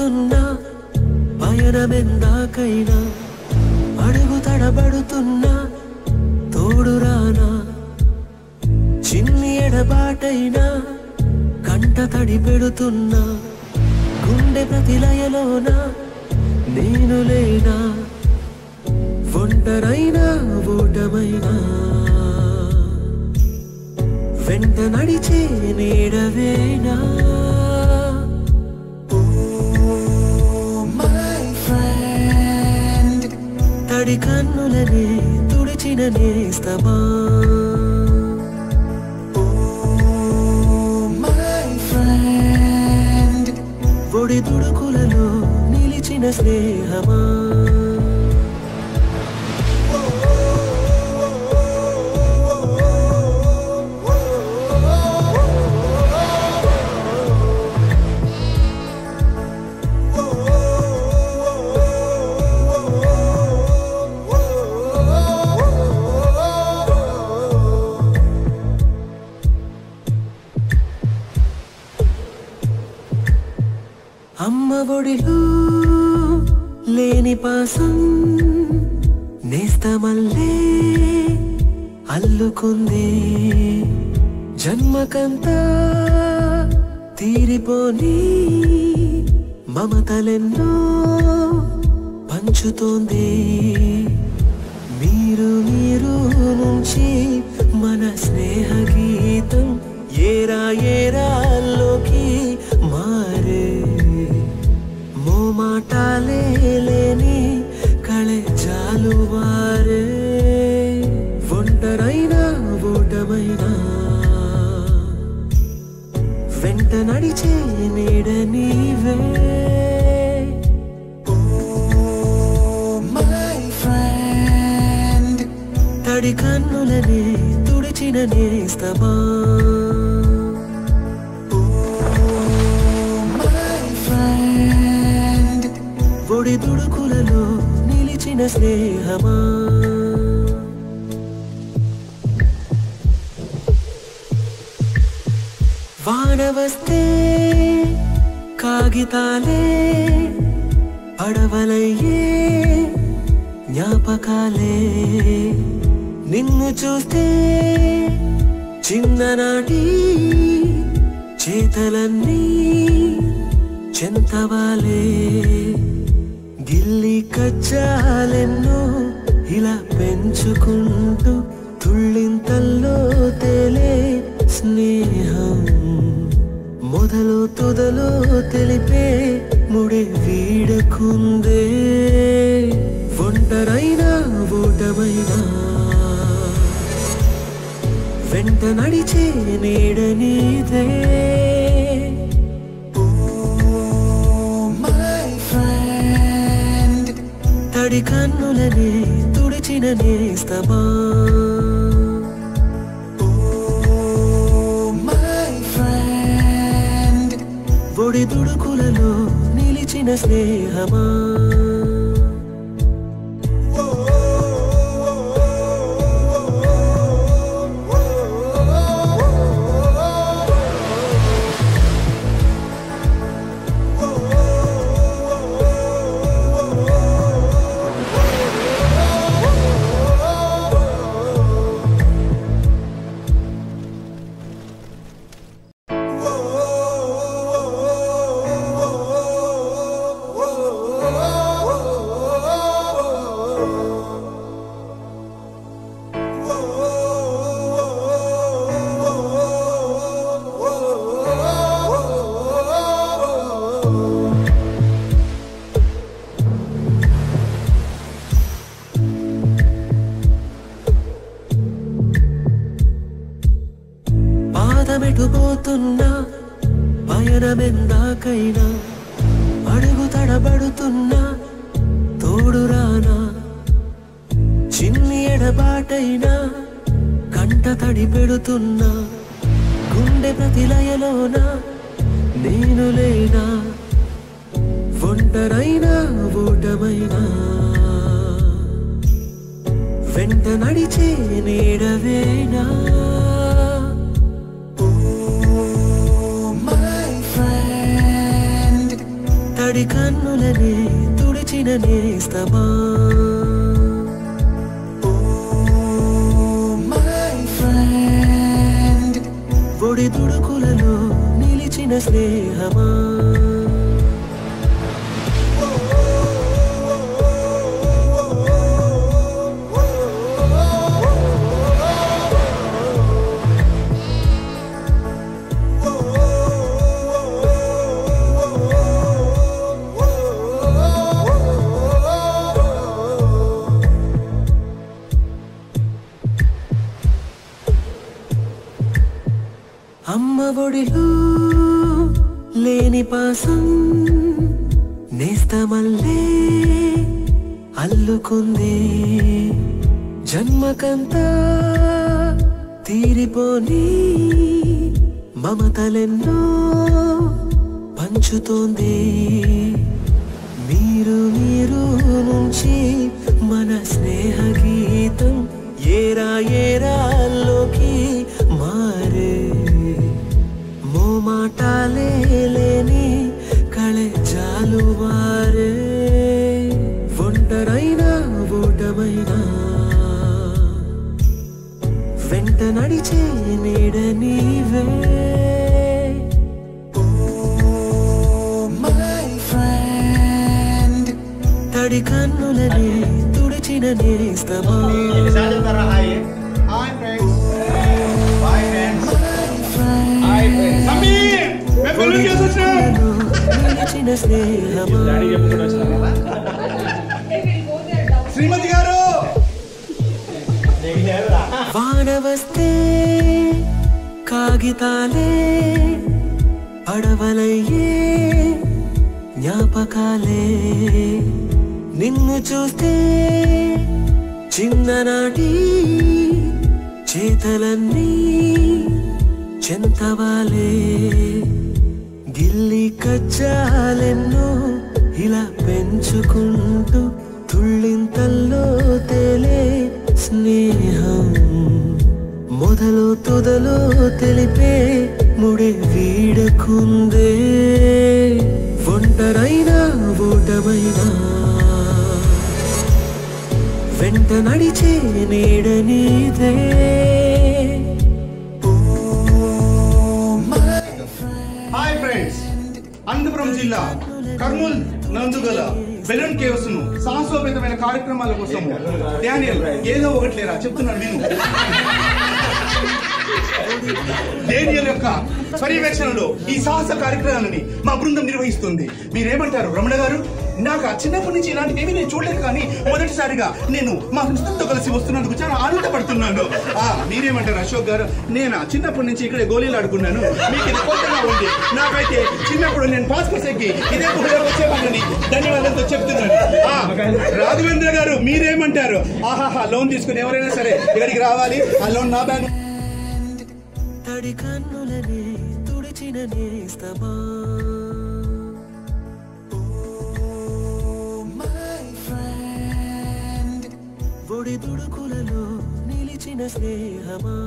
పడుతున్నా పయనమెందాకైనా అడుగు తడబడుతున్నా తోడురానా చిన్ని ఎడబాటైనా కంట తడి పెడుతున్నా గుండె ప్రతిలయలోనా నేను లేనా ఒంటరైనా ఓటమైనా వెంట నడిచే నీడవేనా తడి కన్నులనే తుడిచిన నేస్తమా ఒడి దుడుకులలో నిలిచిన స్నేహమా అమ్మ ఒడిలో లేని పాసం నేస్తమల్లే అల్లుకుంది జన్మకంతా తీరిపోని మమతలెన్నో పంచుతోంది మీరు నుంచి మన స్నేహ గీతం ఏరా ఏరాల్లోకి మారే మాటాలే లేని కళెజాలు వారే ఒంటరైనా ఓటమైనా వెంట నడిచే నీడ నీవే తడి కన్నులనే తుడిచిన నేస్తమా ఒడి దుడుకులలో నిలిచిన స్నేహమా వాన వస్తే కాగితాలే పడవలయ్యే జ్ఞాపకాలే నిన్ను చూస్తే చిన్ననాటి చేతలన్నీ చెంతవాలే గిల్లి కచ్చాలెన్నో ఇలా పెంచుకుంటూ తుళ్ళింతల్లో తేలే స్నేహం మొదలు తుదలో తెలిపే ముడి వీడకుందే ఒంటరైనా ఓటమైనా వెంట నడిచే నీడ నీదే తడి కన్నులనే తుడిచిన నేస్తమా ఒడి దుడుకులలో నిలిచిన స్నేహమా పాదమెటుపోతున్నా పయనమెందాకైనా అడుగు తడబడుతున్నా తోడురానా చిన్ని ఎడబాటైనా కంట తడి పెడుతున్నా గుండె ప్రతిలయలోనా నేను లేనా ఒంటరైనా ఓటమైనా వెంట నడిచే నీడవేనా తడి కన్నులనే తుడిచిన నేస్తమా ఒడి దుడుకులలో నిలిచిన స్నేహమా అమ్మ ఒడిలో లేని పాసం నేస్తమల్లే అల్లుకుంది జన్మకంతా తీరిపోని మమతలెన్నో పంచుతోంది మీరు నుంచి మన స్నేహ గీతం ఏరా ఏరాల్లోకి మారే మాటాలే లేని కళెజాలు వారే ఒంటరైనా ఓటమైనా వెంట నడిచే నీడ నీవే తడి కన్నులనే తుడిచిన నేస్తమా శ్రీమతి గారు వాన వస్తే కాగితాలే పడవలయ్యే జ్ఞాపకాలే నిన్ను చూస్తే చిన్ననాటి చేతలన్నీ చెంతవాలే గిల్లి కజ్జాలెన్నో ఇలా పెంచుకుంటూ తుళ్ళింతల్లో తేలే స్నేహం మొదలు తుదలో తెలిపే ముడి వీడకుందే ఒంటరైనా ఓటమైనా వెంట నడిచే నీడ నీదే అనంతపురం జిల్లా కర్నూలు నందుగల బెలూన్ కేవ్స్ ను సాహసోపేతమైన కార్యక్రమాల కోసం డానియల్ ఏదో ఒకటి లేరా చెప్తున్నాను నేను డేనియల్ యొక్క పర్యవేక్షణలో ఈ సాహస కార్యక్రమాలని మా బృందం నిర్వహిస్తుంది. మీరేమంటారు రమణ గారు? నాకు చిన్నప్పటి నుంచి ఇలాంటివి నేను చూడలేదు, కానీ మొదటిసారిగా నేను మా ఫ్రెండ్స్తో కలిసి వస్తున్నందుకు చాలా ఆనందపడుతున్నాను. మీరేమంటారు అశోక్ గారు? నేను చిన్నప్పటి నుంచి ఇక్కడే గోళీలు ఆడుకున్నాను, మీకు ఇది కొత్తగా ఉంది. నాకైతే చిన్నప్పుడు నేను పాస్పోర్ట్ ఎక్కి ఇదే గుహలో వచ్చేవాళ్ళని ధన్యవాదాలతో చెప్తున్నాను. రాఘవేంద్ర గారు మీరేమంటారు? ఆహాహా, లోన్ తీసుకుని ఎవరైనా సరే ఇక్కడికి రావాలి, ఆ లోన్ నా బ్యాంక్. తడి కన్నులనే తుడిచిన నేస్తమా ఒడి దుడుకులలో నిలిచిన స్నేహమా